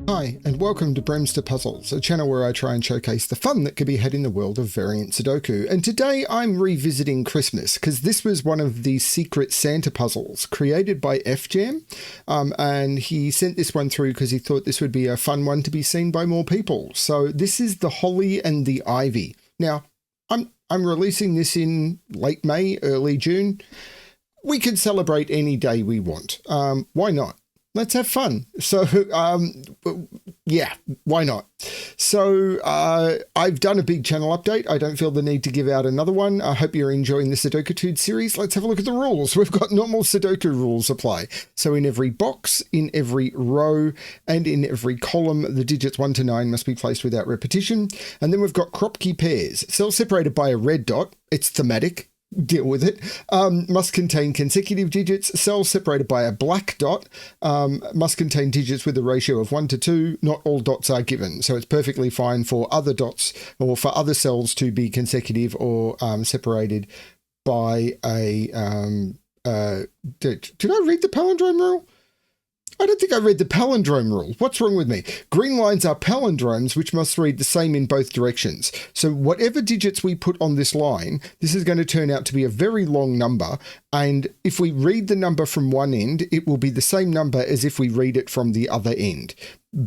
Hi, and welcome to BremSter Puzzles, a channel where I try and showcase the fun that could be had in the world of variant Sudoku. And today I'm revisiting Christmas, because this was one of the secret Santa puzzles created by fjam, and he sent this one through because he thought this would be a fun one to be seen by more people. So this is the Holly and the Ivy. Now, I'm releasing this in late May, early June. We can celebrate any day we want. Why not? Let's have fun. So, yeah, why not? So, I've done a big channel update. I don't feel the need to give out another one. I hope you're enjoying the Sudoku series. Let's have a look at the rules. We've got normal Sudoku rules apply. So in every box, in every row, and in every column, the digits 1 to 9 must be placed without repetition. And then we've got Kropki Pairs. Cells separated by a red dot. It's thematic. Deal with it. Must contain consecutive digits. Cells separated by a black dot must contain digits with a ratio of 1 to 2. Not all dots are given, so it's perfectly fine for other dots or for other cells to be consecutive or separated by a did I read the palindrome rule? I don't think I read the palindrome rule. What's wrong with me? Green lines are palindromes, which must read the same in both directions. So whatever digits we put on this line, this is going to turn out to be a very long number. And if we read the number from one end, it will be the same number as if we read it from the other end.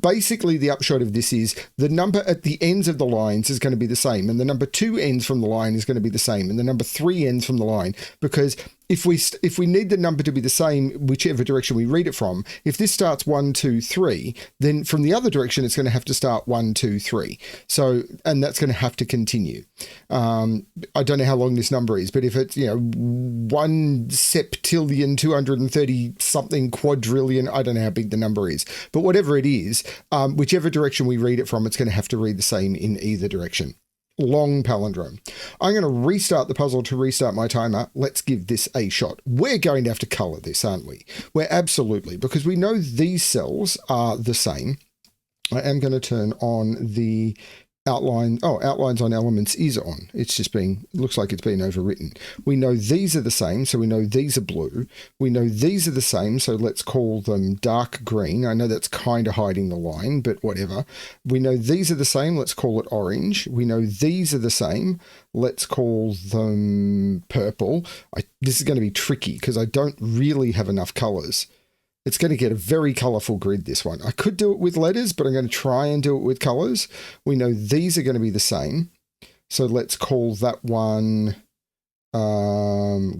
Basically, the upshot of this is the number at the ends of the lines is going to be the same, and the number 2 ends from the line is going to be the same, and the number 3 ends from the line, because if we need the number to be the same, whichever direction we read it from, if this starts 1, 2, 3, then from the other direction, it's going to have to start 1, 2, 3. So, and that's going to have to continue. I don't know how long this number is, but if it's, 1 septillion, 230 something quadrillion, I don't know how big the number is, but whatever it is, whichever direction we read it from, it's going to have to read the same in either direction. Long palindrome. I'm going to restart the puzzle to restart my timer. Let's give this a shot. We're going to have to color this, aren't we? We're absolutely, because we know these cells are the same. I am going to turn on the outline. Oh, outlines on elements is on. It's just looks like it's been overwritten. We know these are the same, so we know these are blue. We know these are the same, so let's call them dark green. I know that's kind of hiding the line, but whatever. We know these are the same, let's call it orange. We know these are the same, let's call them purple. This is going to be tricky because I don't really have enough colors. It's going to get a very colorful grid, this one. I could do it with letters, but I'm going to try and do it with colors. We know these are going to be the same. So let's call that one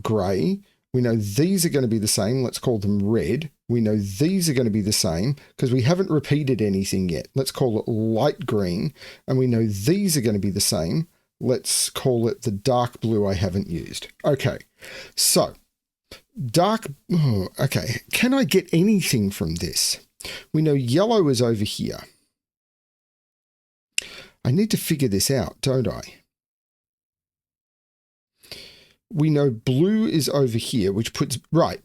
gray. We know these are going to be the same. Let's call them red. We know these are going to be the same because we haven't repeated anything yet. Let's call it light green. And we know these are going to be the same. Let's call it the dark blue I haven't used. Okay, so okay, can I get anything from this? We know yellow is over here. I need to figure this out, don't I? We know blue is over here, which puts, right.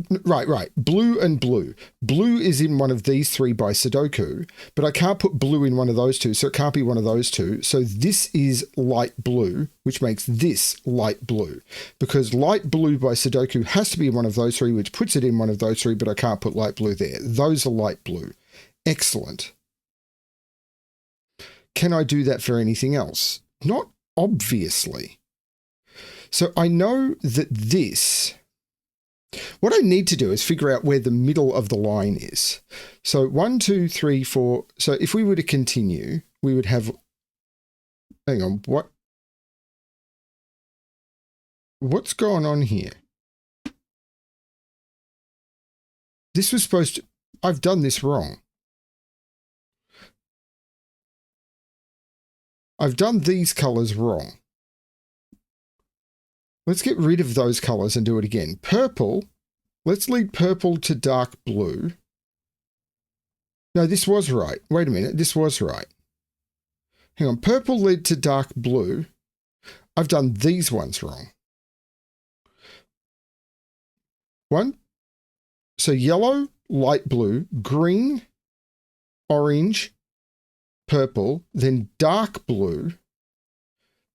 Blue and blue. Blue is in one of these 3 by Sudoku, but I can't put blue in one of those 2, so it can't be one of those 2. So this is light blue, which makes this light blue, because light blue by Sudoku has to be one of those 3, which puts it in one of those 3, but I can't put light blue there. Those are light blue. Excellent. Can I do that for anything else? Not obviously. So I know that what I need to do is figure out where the middle of the line is. So 1, 2, 3, 4. So if we were to continue, we would have, hang on, what's going on here? This was supposed to, I've done this wrong. I've done these colors wrong. Let's get rid of those colors and do it again. Purple, let's lead purple to dark blue. No, this was right. Wait a minute, this was right. Hang on, purple led to dark blue. I've done these ones wrong. So yellow, light blue, green, orange, purple, then dark blue,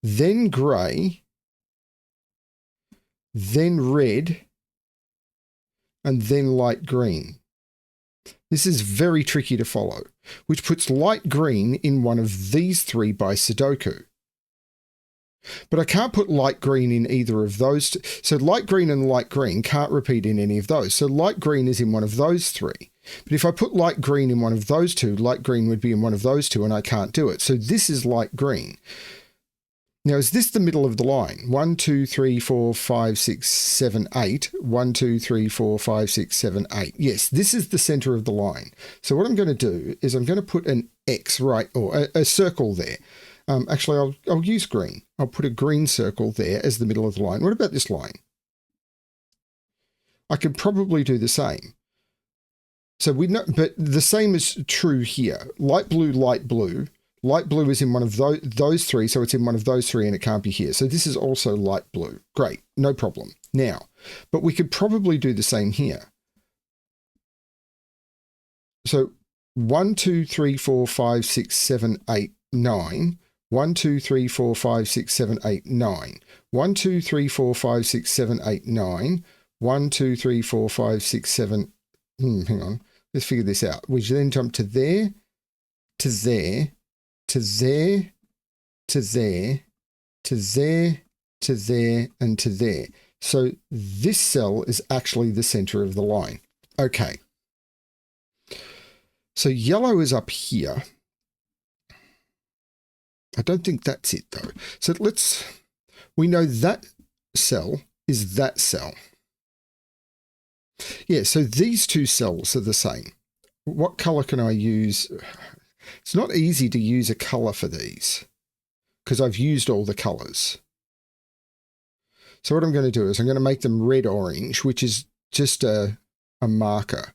then grey, then red, and then light green. This is very tricky to follow, which puts light green in one of these three by Sudoku. But I can't put light green in either of those two. So light green and light green can't repeat in any of those. So light green is in one of those three. But if I put light green in one of those two, light green would be in one of those two, and I can't do it. So this is light green. Now, is this the middle of the line? 1, 2, 3, 4, 5, 6, 7, 8. 1, 2, 3, 4, 5, 6, 7, 8. Yes, this is the center of the line. So what I'm going to do is I'm going to put an X right, or a circle there. Actually, I'll use green. I'll put a green circle there as the middle of the line. What about this line? I could probably do the same. So we know, but the same is true here. Light blue, light blue. Light blue is in one of those three, so it's in one of those three and it can't be here. So this is also light blue. Great, no problem. Now, but we could probably do the same here. So 1, 2, 3, 4, 5, 6, 7, 8, 9. 1, 2, 3, 4, 5, 6, 7, 8, 9. 1, 2, 3, 4, 5, 6, 7, 8, 9. 1, 2, 3, 4, 5, 6, 7. Hang on. Let's figure this out. We then jump to there, to there, to there, to there, to there, to there, and to there. So this cell is actually the center of the line. Okay. So yellow is up here. I don't think that's it though. So we know that cell is that cell. Yeah, so these two cells are the same. What color can I use? It's not easy to use a color for these because I've used all the colors. So what I'm going to do is I'm going to make them red-orange, which is just a marker.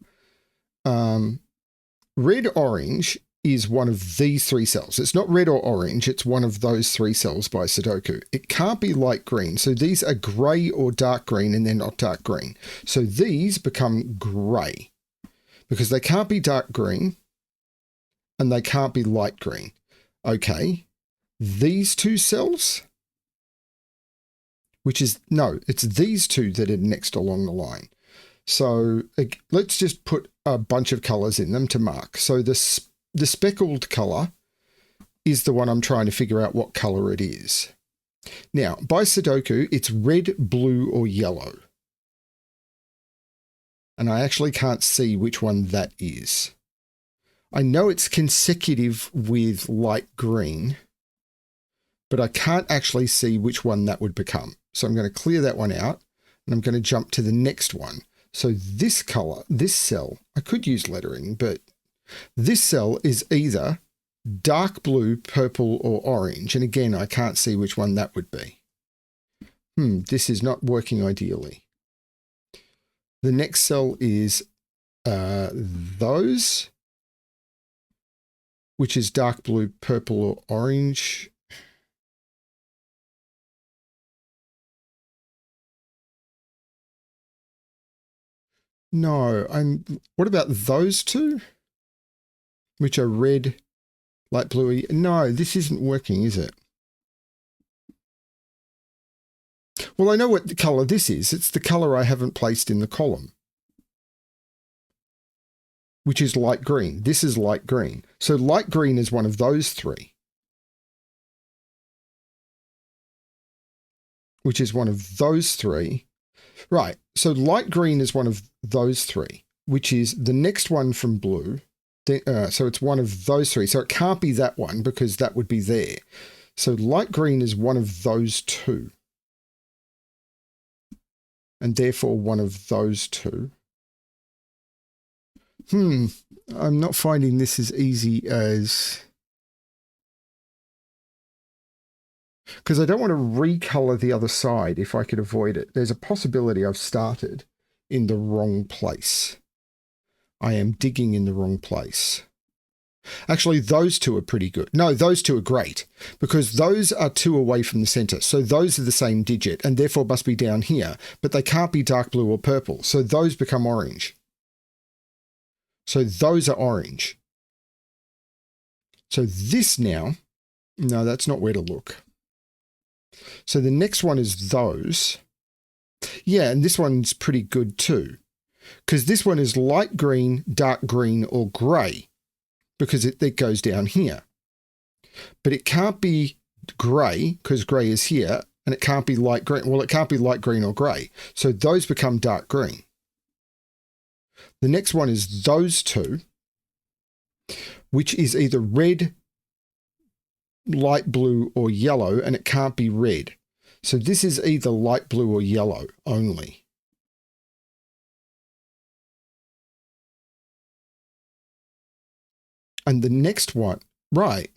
Red-orange is one of these three cells. It's not red or orange. It's one of those three cells by Sudoku. It can't be light green. So these are grey or dark green, and they're not dark green. So these become grey because they can't be dark green and they can't be light green. Okay, these two cells, which is, no, it's these two that are next along the line. So let's just put a bunch of colours in them to mark. So the speckled colour is the one I'm trying to figure out what colour it is. Now, by Sudoku, it's red, blue, or yellow. And I actually can't see which one that is. I know it's consecutive with light green, but I can't actually see which one that would become. So I'm going to clear that one out, and I'm going to jump to the next one. So this colour, this cell, I could use lettering, but this cell is either dark blue, purple, or orange. And again, I can't see which one that would be. This is not working ideally. The next cell is those, which is dark blue, purple, or orange. No, what about those two? Which are red, light bluey. No, this isn't working, is it? Well, I know what colour this is. It's the colour I haven't placed in the column, which is light green. This is light green. So light green is one of those three, which is one of those three. Right, so light green is one of those three, which is the next one from blue. So it's one of those three. So it can't be that one because that would be there. So light green is one of those two. And therefore one of those two. I'm not finding this as easy as... Because I don't want to recolor the other side if I could avoid it. There's a possibility I've started in the wrong place. I am digging in the wrong place. Actually, those two are pretty good. No, those two are great because those are two away from the center. So those are the same digit and therefore must be down here, but they can't be dark blue or purple. So those become orange. So those are orange. So this now, no, that's not where to look. So the next one is those. Yeah, and this one's pretty good too. because this one is light green, dark green, or grey, because it goes down here. But it can't be grey, because grey is here, and it can't be light green. Well, it can't be light green or grey. So those become dark green. The next one is those two, which is either red, light blue, or yellow, and it can't be red. So this is either light blue or yellow only. And the next one, right.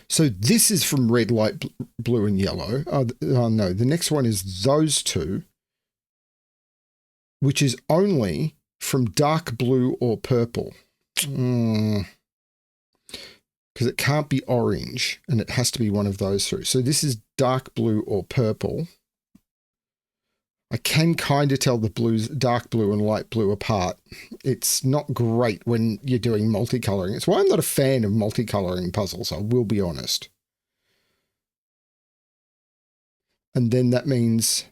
So this is from red, light blue, and yellow. Oh no, the next one is those two, which is only from dark blue or purple. Because it can't be orange, and it has to be one of those three. So this is dark blue or purple. I can kind of tell the blues, dark blue and light blue apart. It's not great when you're doing multicoloring. It's why I'm not a fan of multicoloring puzzles, I will be honest. And then that means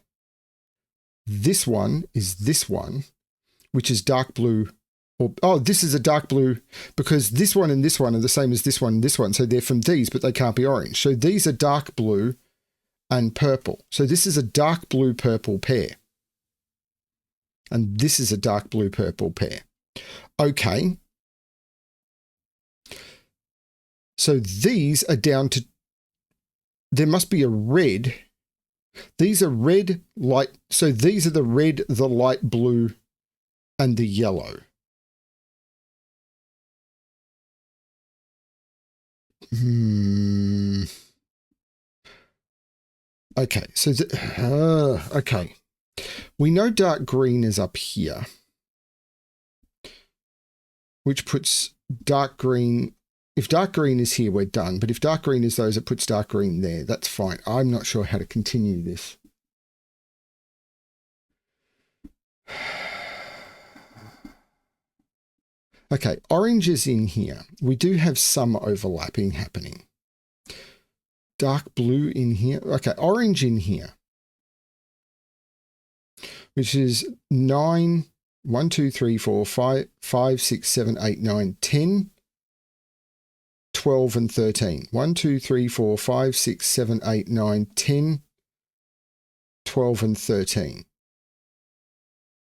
this one is this one, which is dark blue. Or, oh, this is a dark blue, because this one and this one are the same as this one and this one. So they're from these, but they can't be orange. So these are dark blue and purple. So this is a dark blue purple pair. And this is a dark blue purple pair. Okay. So these are down to, there must be a red. These are red, light. So these are the red, the light blue, and the yellow. Okay, so okay. We know dark green is up here, which puts dark green. If dark green is here, we're done. But if dark green is those, it puts dark green there. That's fine. I'm not sure how to continue this. Okay, orange is in here. We do have some overlapping happening. Dark blue in here. Okay, orange in here, which is 9, 1, 2, 3, 4, 5, 6, 7, 8, 9, 10, 12, and 13. 1, 2, 3, 4, 5, 6, 7, 8, 9, 10, 12, and 13.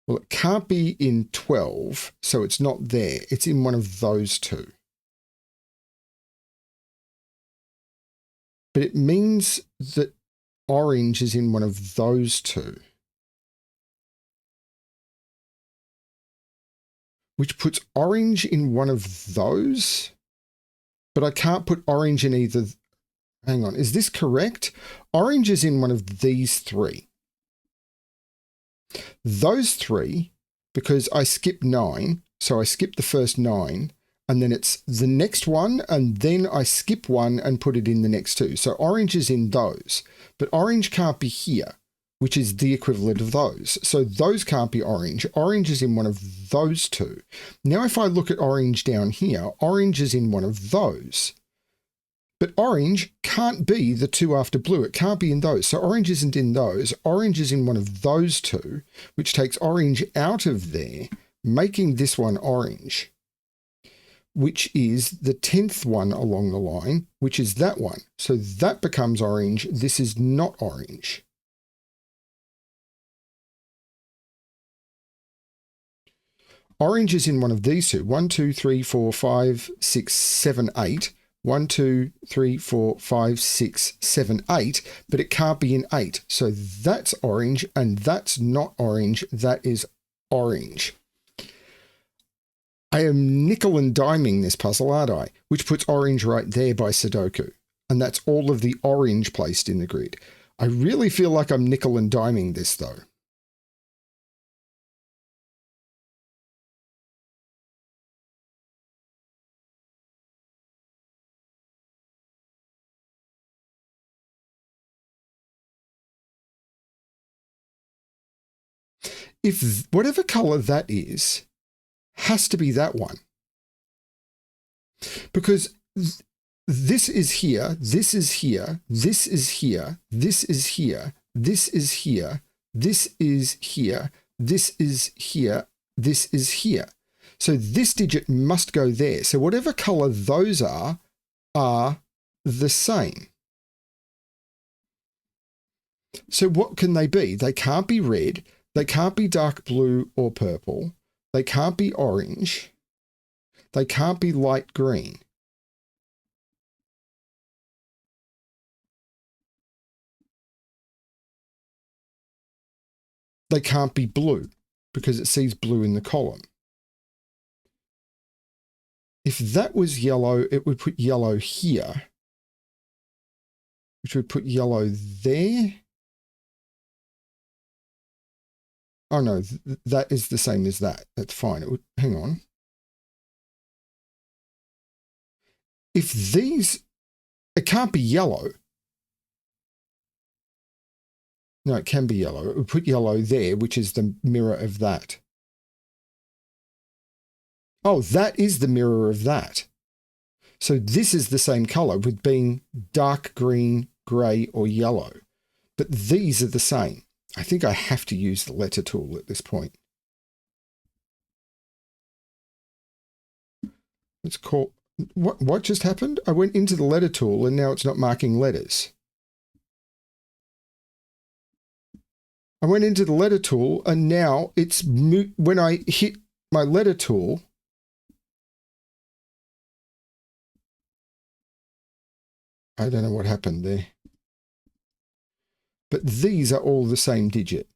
Well, it can't be in 12, so it's not there. It's in one of those two. But it means that orange is in one of those two, which puts orange in one of those, but I can't put orange in either. Hang on, is this correct? Orange is in one of these three. Those three, because I skipped 9, so I skipped the first 9, and then it's the next one, and then I skip one and put it in the next two. So orange is in those, but orange can't be here, which is the equivalent of those. So those can't be orange. Orange is in one of those two. Now if I look at orange down here, orange is in one of those. But orange can't be the two after blue. It can't be in those. So orange isn't in those. Orange is in one of those two, which takes orange out of there, making this one orange, which is the 10th one along the line, which is that one. So that becomes orange. This is not orange. Orange is in one of these two. 1, 2, 3, 4, 5, 6, 7, 8. 1, 2, 3, 4, 5, 6, 7, 8, but it can't be in 8. So that's orange, and that's not orange. That is orange. I am nickel and diming this puzzle, aren't I? Which puts orange right there by Sudoku. And that's all of the orange placed in the grid. I really feel like I'm nickel and diming this, though. If whatever color that is has to be that one, because this is here, this is here, this is here, this is here, this is here, this is here, this is here, this is here. So this digit must go there. So whatever color those are the same. So what can they be? They can't be red. They can't be dark blue or purple. They can't be orange. They can't be light green. They can't be blue because it sees blue in the column. If that was yellow, it would put yellow here, which would put yellow there. Oh no, that is the same as that. That's fine. It would, hang on. If these, it can't be yellow. No, it can be yellow. It would put yellow there, which is the mirror of that. Oh, that is the mirror of that. So this is the same color with being dark green, gray, or yellow. But these are the same. I think I have to use the letter tool at this point. Let's call, what just happened? I went into the letter tool and now it's not marking letters. I went into the letter tool and now it's, when I hit my letter tool, I don't know what happened there. But these are all the same digit.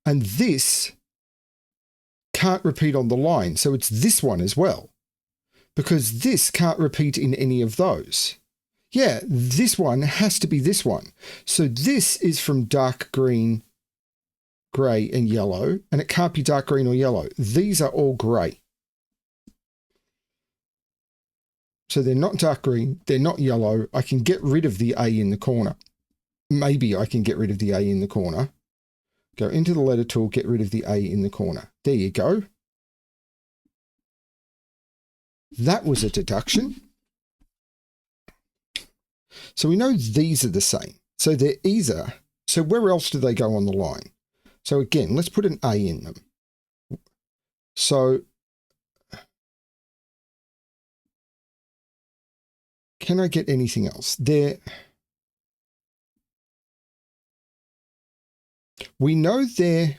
And this can't repeat on the line. So it's this one as well, because this can't repeat in any of those. Yeah, this one has to be this one. So this is from dark green, gray, and yellow, and it can't be dark green or yellow. These are all gray. So they're not dark green, they're not yellow. I can get rid of the A in the corner. Maybe I can get rid of the A in the corner. Go into the letter tool, get rid of the A in the corner. There you go. That was a deduction. So we know these are the same. So they're either, so where else do they go on the line? So again, let's put an A in them. So can I get anything else? We know they're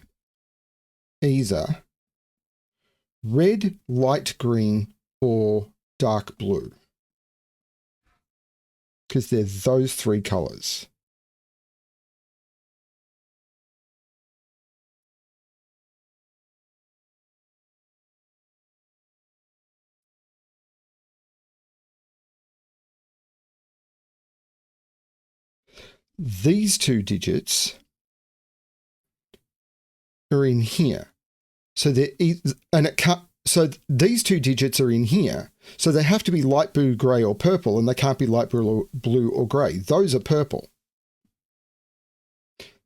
either red, light green, or dark blue, because they're those three colors. These two digits are in here. So they're, and it can't, so these two digits are in here. So they have to be light blue, gray, or purple, and they can't be light blue or gray. Those are purple.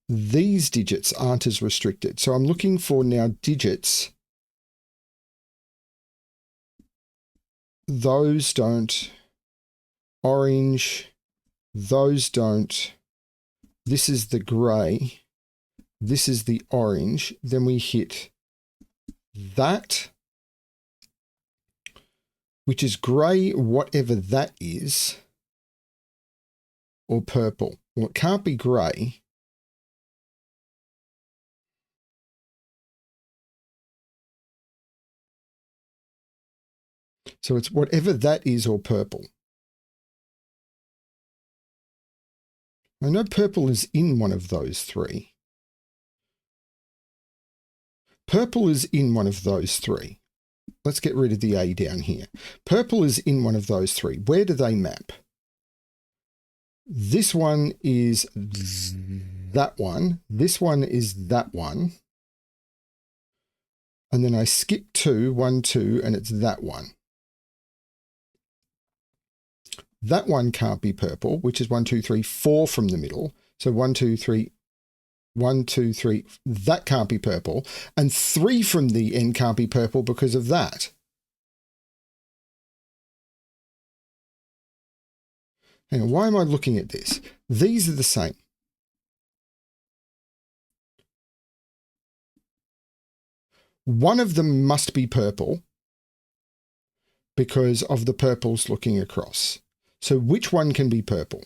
These digits aren't as restricted. So I'm looking for now digits. Those don't. Orange. Those don't. This is the gray. This is the orange. Then we hit that, which is grey, whatever that is, or purple. Well, it can't be grey. So it's whatever that is or purple. I know purple is in one of those three. Purple is in one of those three. Let's get rid of the A down here. Purple is in one of those three. Where do they map? This one is that one. This one is that one. And then I skip 2, 1, 2, and it's that one. That one can't be purple, which is 1, 2, 3, 4 from the middle. So 1, 2, 3, 1, 2, 3, that can't be purple. And 3 from the end can't be purple because of that. Hang on, why am I looking at this? These are the same. One of them must be purple because of the purples looking across. So which one can be purple?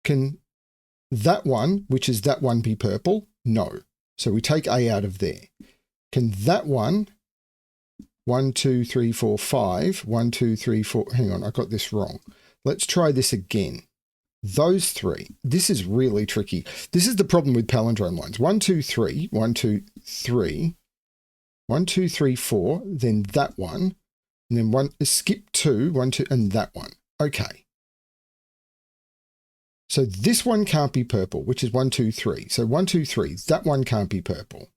Can that one, which is that one, be purple? No. So we take A out of there. Can that one, 1, 2, 3, 4, 5, 1, 2, 3, 4, hang on, I got this wrong. Let's try this again. Those three, this is really tricky. This is the problem with palindrome lines. 1, 2, 3, 1, 2, 3, 1, 2, 3, 4, then that one, and then one, skip 2, 1, 2, and that one. Okay. So this one can't be purple, which is 1, 2, 3. So 1, 2, 3, that one can't be purple.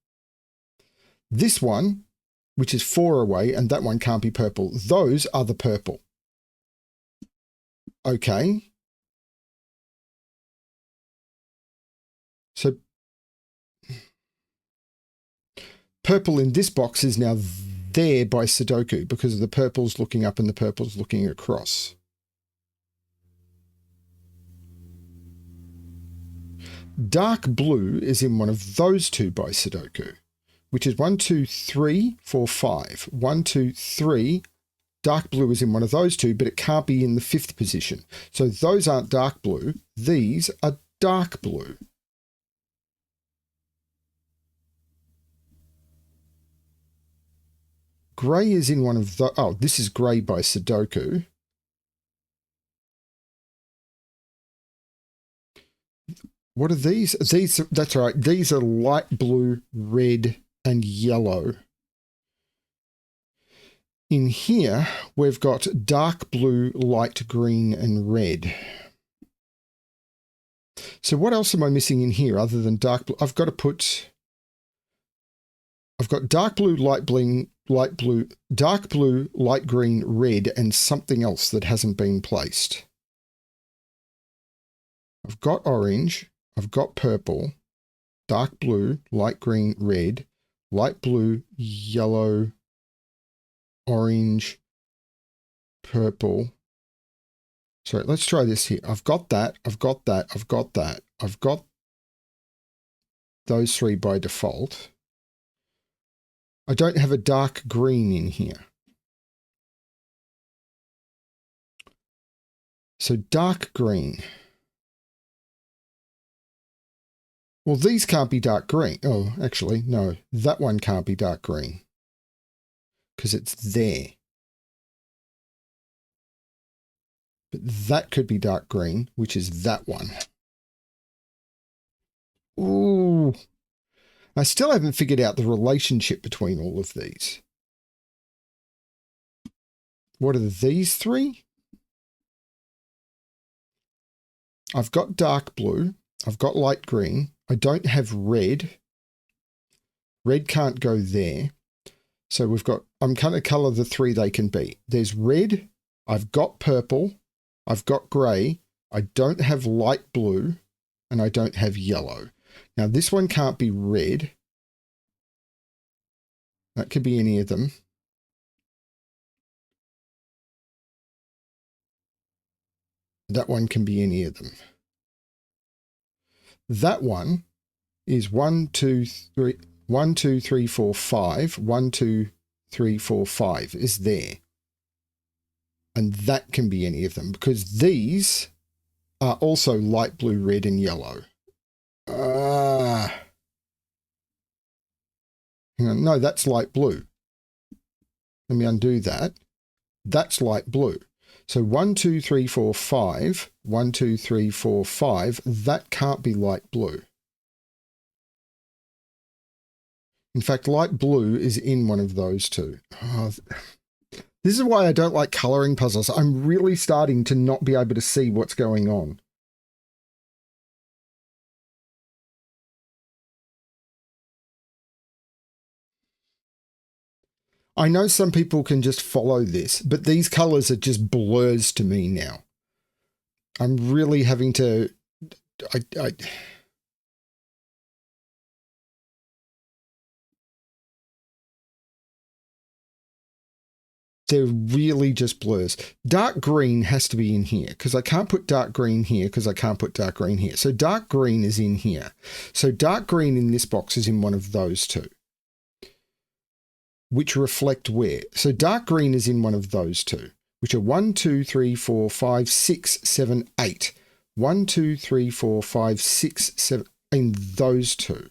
This one, which is 4 away, and that one can't be purple. Those are the purple. Okay. So purple in this box is now there by Sudoku because of the purples looking up and the purples looking across. Dark blue is in one of those two by Sudoku, which is 1, 2, 3, 4, 5. 1, 2, 3. Dark blue is in one of those two, but it can't be in the 5th position. So those aren't dark blue. These are dark blue. Grey is in one of the... Oh, this is grey by Sudoku. What are these? These, that's right. These are light blue, red, and yellow. In here, we've got dark blue, light green, and red. So what else am I missing in here other than dark blue? I've got dark blue, light blue, dark blue, light green, red, and something else that hasn't been placed. I've got orange. I've got purple, dark blue, light green, red, light blue, yellow, orange, purple. So let's try this here. I've got that. I've got that. I've got that. I've got those three by default. I don't have a dark green in here. So dark green. Well, these can't be dark green. Oh, actually, no. That one can't be dark green because it's there. But that could be dark green, which is that one. Ooh. I still haven't figured out the relationship between all of these. What are these three? I've got dark blue. I've got light green. I don't have red. Red can't go there. So we've got, I'm going to colour the three they can be. There's red. I've got purple. I've got grey. I don't have light blue. And I don't have yellow. Now this one can't be red. That could be any of them. That one can be any of them. That one is 1, 2, 3, 1, 2, 3, 4, 5. 1, 2, 3, 4, 5 is there. And that can be any of them because these are also light blue, red, and yellow. Hang on. No, that's light blue. Let me undo that. That's light blue. So 1, 2, 3, 4, 5. 1, 2, 3, 4, 5. That can't be light blue. In fact, light blue is in one of those two. Oh, this is why I don't like colouring puzzles. I'm really starting to not be able to see what's going on. I know some people can just follow this, but these colours are just blurs to me now. I'm really having to... They're really just blurs. Dark green has to be in here because I can't put dark green here because I can't put dark green here. So dark green is in here. So dark green in this box is in one of those two, which reflect where? So dark green is in one of those two, which are 1, 2, 3, 4, 5, 6, 7, 8. 1, 2, 3, 4, 5, 6, 7, in those two.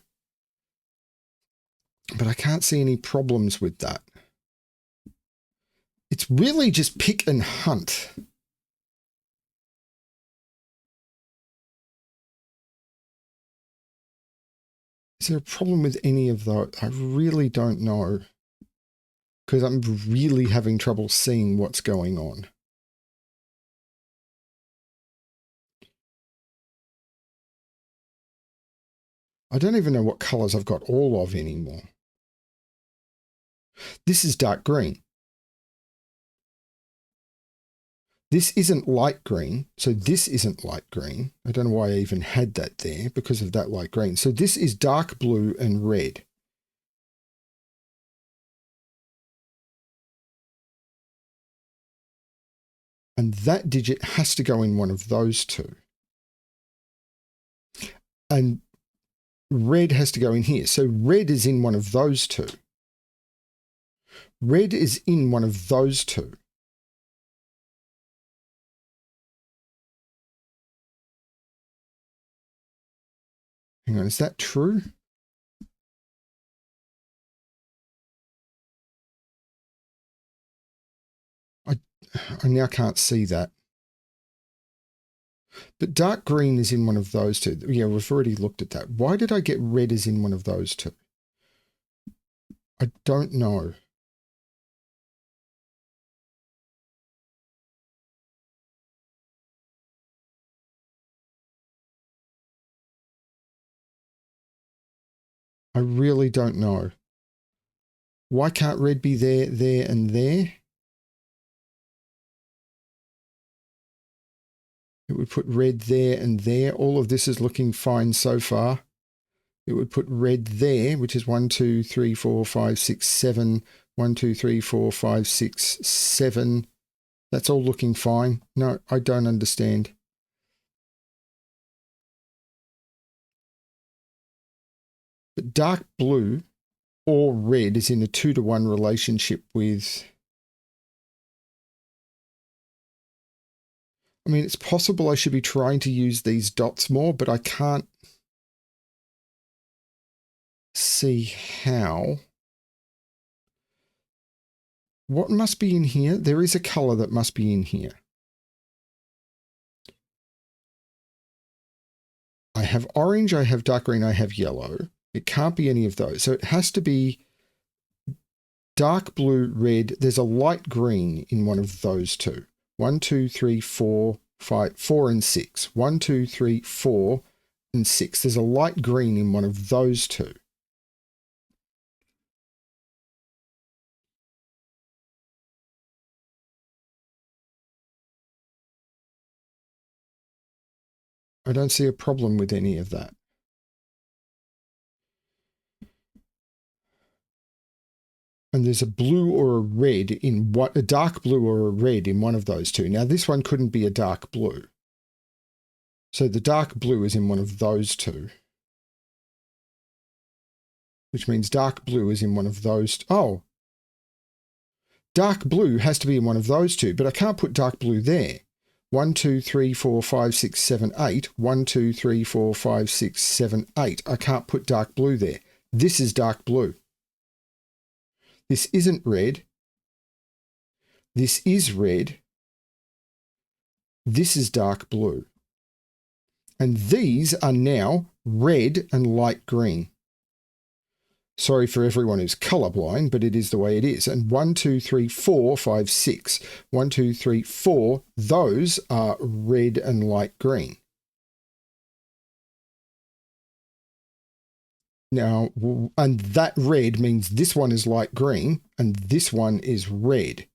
But I can't see any problems with that. It's really just pick and hunt. Is there a problem with any of those? I really don't know. Because I'm really having trouble seeing what's going on. I don't even know what colours I've got all of anymore. This is dark green. This isn't light green, so this isn't light green. I don't know why I even had that there because of that light green. So this is dark blue and red. And that digit has to go in one of those two. And red has to go in here. So red is in one of those two. Red is in one of those two. Hang on, is that true? I now can't see that. But dark green is in one of those two. Yeah, we've already looked at that. Why did I get red as in one of those two? I don't know. I really don't know. Why can't red be there, there, and there? It would put red there and there. All of this is looking fine so far. It would put red there, which is 1, 2, 3, 4, 5, 6, 7. 1, 2, 3, 4, 5, 6, 7. That's all looking fine. No, I don't understand. But dark blue or red is in a 2-to-1 relationship with... I mean, it's possible I should be trying to use these dots more, but I can't see how. What must be in here? There is a color that must be in here. I have orange, I have dark green, I have yellow. It can't be any of those. So it has to be dark blue, red. There's a light green in one of those two. 1, 2, 3, 4, 5, 4 and 6. 1, 2, 3, 4 and 6. There's a light green in one of those two. I don't see a problem with any of that. And there's a blue or a red in what, a dark blue or a red in one of those two. Now this one couldn't be a dark blue. So the dark blue is in one of those two. Which means dark blue is in one of those. Oh. Dark blue has to be in one of those two, but I can't put dark blue there. 1, 2, 3, 4, 5, 6, 7, 8. 1, 2, 3, 4, 5, 6, 7, 8. I can't put dark blue there. This is dark blue. This isn't red. This is red. This is dark blue. And these are now red and light green. Sorry for everyone who's colorblind, but it is the way it is. And 1, 2, 3, 4, 5, 6. 1, 2, 3, 4. Those are red and light green. Now, and that red means this one is light green and this one is red.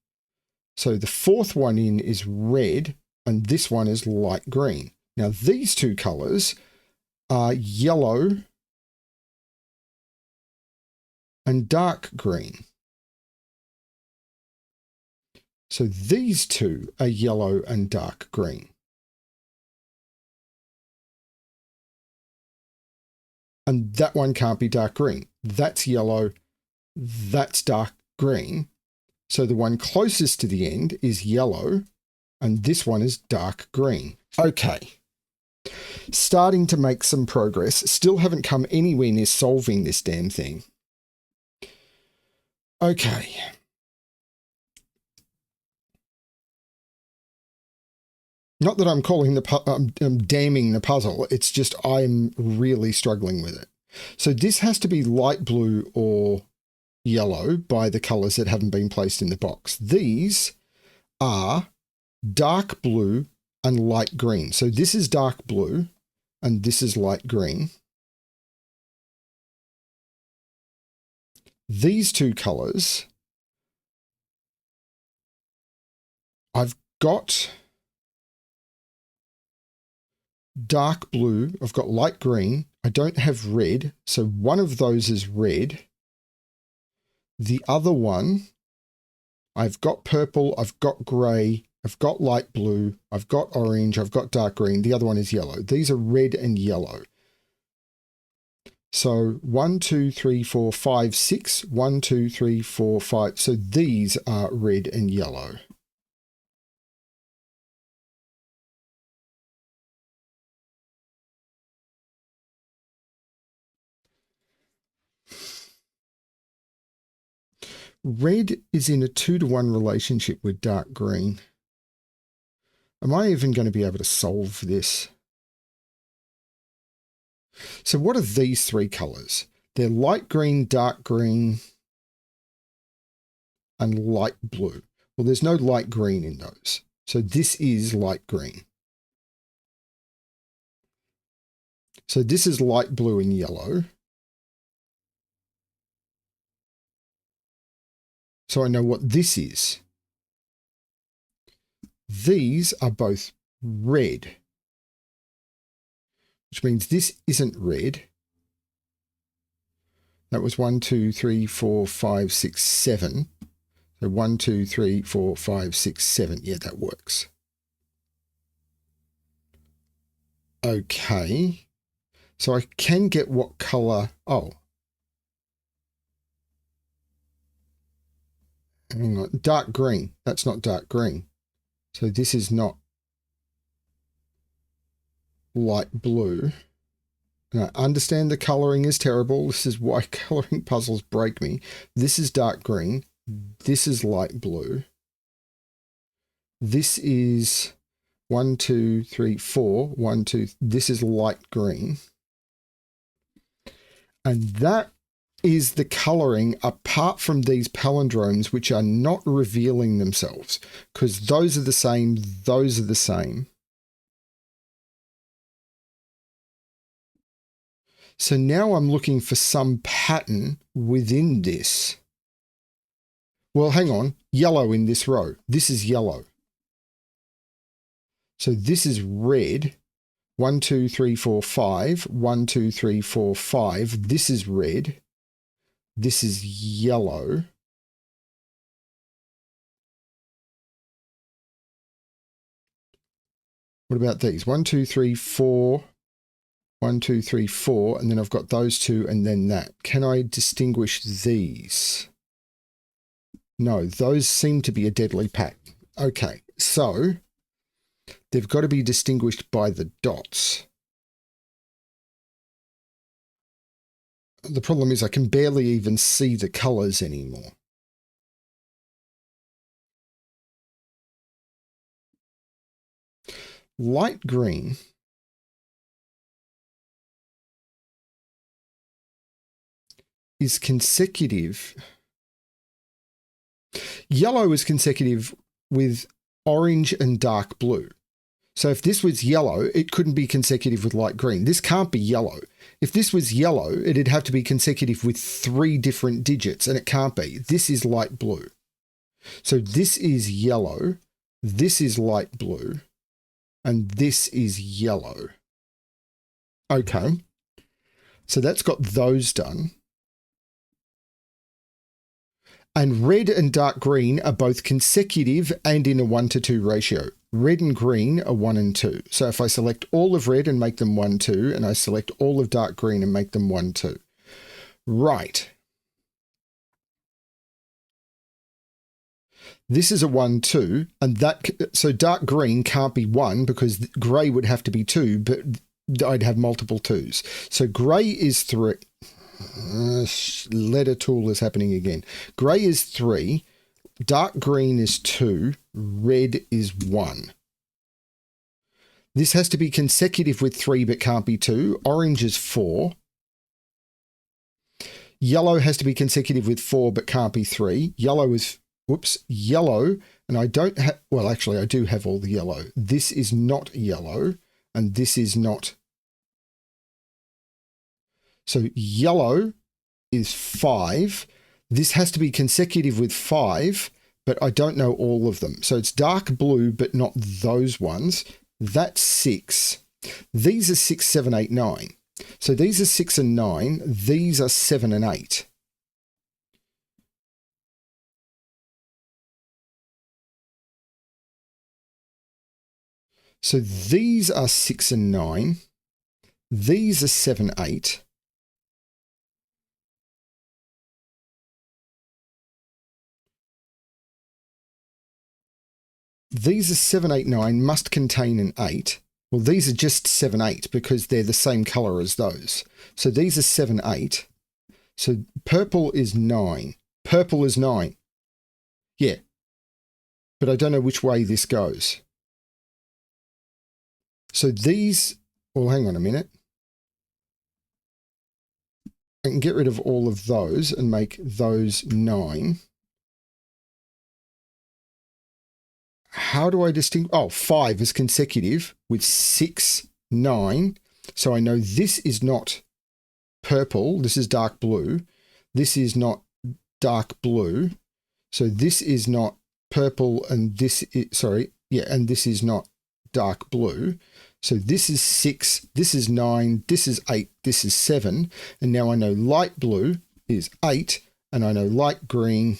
So the fourth one in is red and this one is light green. Now these two colors are yellow and dark green. So these two are yellow and dark green. And that one can't be dark green. That's yellow, that's dark green. So the one closest to the end is yellow, and this one is dark green. Okay. Starting to make some progress. Still haven't come anywhere near solving this damn thing. Okay. Not that I'm calling I'm damning the puzzle. It's just I'm really struggling with it. So this has to be light blue or yellow by the colors that haven't been placed in the box. These are dark blue and light green. So this is dark blue and this is light green. These two colors, I've got dark blue, I've got light green, I don't have red, so one of those is red. The other one, I've got purple, I've got grey, I've got light blue, I've got orange, I've got dark green, the other one is yellow. These are red and yellow. So 1, 2, 3, 4, 5, 6, 1, 2, 3, 4, 5. So these are red and yellow. Red is in a 2-to-1 relationship with dark green. Am I even going to be able to solve this? So what are these three colours? They're light green, dark green, and light blue. Well, there's no light green in those. So this is light green. So this is light blue and yellow. So I know what this is. These are both red, which means this isn't red. That was 1, 2, 3, 4, 5, 6, 7. So 1, 2, 3, 4, 5, 6, 7. Yeah, that works. Okay. So I can get what color. Oh. Hang on. Dark green. That's not dark green. So this is not light blue. And I understand the coloring is terrible. This is why coloring puzzles break me. This is dark green. This is light blue. This is 1, 2, 3, 4. 1, 2. This is light green. And that is the coloring apart from these palindromes, which are not revealing themselves, because those are the same, those are the same. So now I'm looking for some pattern within this. Well, hang on, yellow in this row. This is yellow. So this is red. 1, 2, 3, 4, 5. 1, 2, 3, 4, 5. This is red. This is yellow. What about these? 1, 2, 3, 4. 1, 2, 3, 4. And then I've got those two and then that. Can I distinguish these? No, those seem to be a deadly pattern. Okay, so they've got to be distinguished by the dots. The problem is I can barely even see the colors anymore. Light green is consecutive. Yellow is consecutive with orange and dark blue. So if this was yellow, it couldn't be consecutive with light green. This can't be yellow. If this was yellow, it'd have to be consecutive with 3 different digits, and it can't be. This is light blue. So this is yellow, this is light blue, and this is yellow. Okay. So that's got those done. And red and dark green are both consecutive and in a 1:2 ratio. Red and green are 1 and 2. So if I select all of red and make them 1, 2, and I select all of dark green and make them 1, 2. Right. This is a 1, 2, and so dark green can't be 1 because grey would have to be 2, but I'd have multiple 2s. So grey is 3. Letter tool is happening again. Grey is 3. Dark green is 2, red is 1. This has to be consecutive with 3 but can't be 2. Orange is 4. Yellow has to be consecutive with 4 but can't be 3. Yellow is, yellow, and I don't have, well actually I do have all the yellow. This is not yellow, and this is not. So yellow is 5. This has to be consecutive with 5, but I don't know all of them. So it's dark blue, but not those ones. That's 6. These are 6, 7, 8, 9. So these are 6 and 9. These are 7 and 8. So these are 6 and 9. These are 7, 8. These are 7, 8, 9, must contain an 8. Well, these are just 7, 8 because they're the same color as those. So these are 7, 8. So purple is 9. Purple is 9. Yeah. But I don't know which way this goes. So these, well, hang on a minute. I can get rid of all of those and make those 9. How do I distinguish? Oh, 5 is consecutive with 6, 9. So I know this is not purple. This is dark blue. This is not dark blue. So this is not purple, and this is, sorry, yeah, and this is not dark blue. So this is 6, this is 9, this is 8, this is 7. And now I know light blue is 8, and I know light green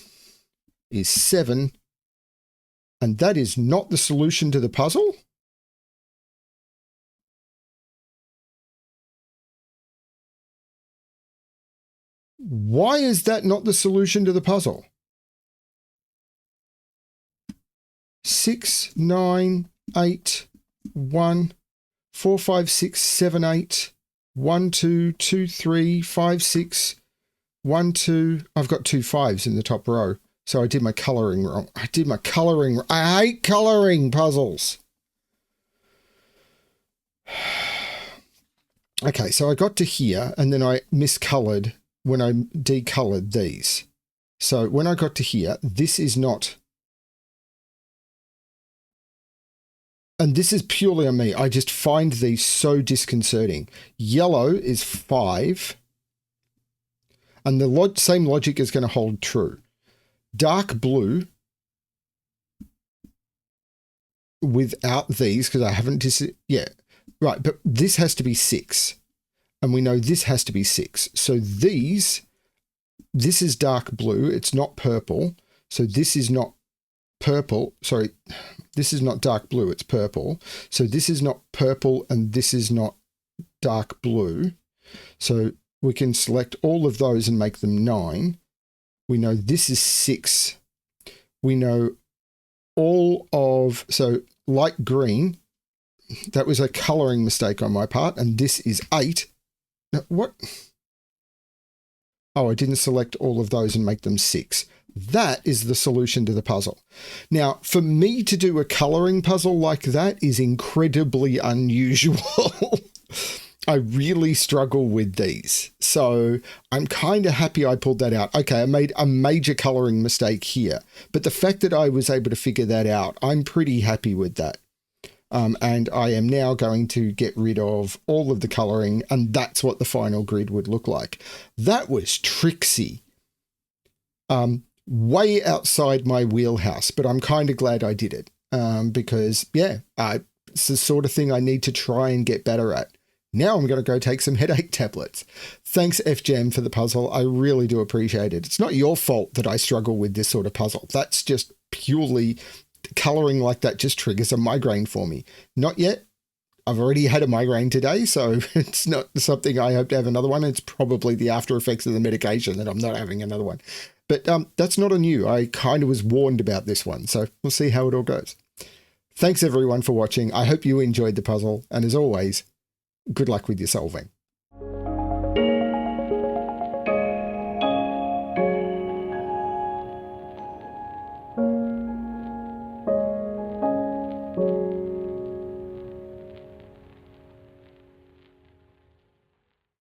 is 7. And that is not the solution to the puzzle? Why is that not the solution to the puzzle? 6, 9, 8, 1, 4, 5, 6, 7, 8, 1, 2, 2, 3, 5, 6, 1, 2. I've got 2 5s in the top row. So I did my colouring wrong. I hate colouring puzzles. Okay, so I got to here and then I miscoloured when I decoloured these. So when I got to here, this is not. And this is purely on me. I just find these so disconcerting. Yellow is 5. And the same logic is going to hold true. Dark blue without these, because I haven't, yeah, right, but this has to be 6. And we know this has to be 6. So this is dark blue. It's not purple. So this is not purple. Sorry, this is not dark blue. It's purple. So this is not purple and this is not dark blue. So we can select all of those and make them 9. We know this is 6. We know all of, so light green, that was a colouring mistake on my part, and this is 8. Now, what? Oh, I didn't select all of those and make them 6. That is the solution to the puzzle. Now, for me to do a colouring puzzle like that is incredibly unusual. I really struggle with these. So I'm kind of happy I pulled that out. Okay, I made a major colouring mistake here. But the fact that I was able to figure that out, I'm pretty happy with that. And I am now going to get rid of all of the colouring, and that's what the final grid would look like. That was tricksy. Way outside my wheelhouse, but I'm kind of glad I did it. Because, yeah, it's the sort of thing I need to try and get better at. Now I'm going to go take some headache tablets. Thanks, FJam, for the puzzle. I really do appreciate it. It's not your fault that I struggle with this sort of puzzle. That's just purely coloring like that just triggers a migraine for me. Not yet. I've already had a migraine today, so it's not something I hope to have another one. It's probably the after effects of the medication that I'm not having another one. But that's not on you. I kind of was warned about this one, so we'll see how it all goes. Thanks, everyone, for watching. I hope you enjoyed the puzzle, and as always, good luck with your solving.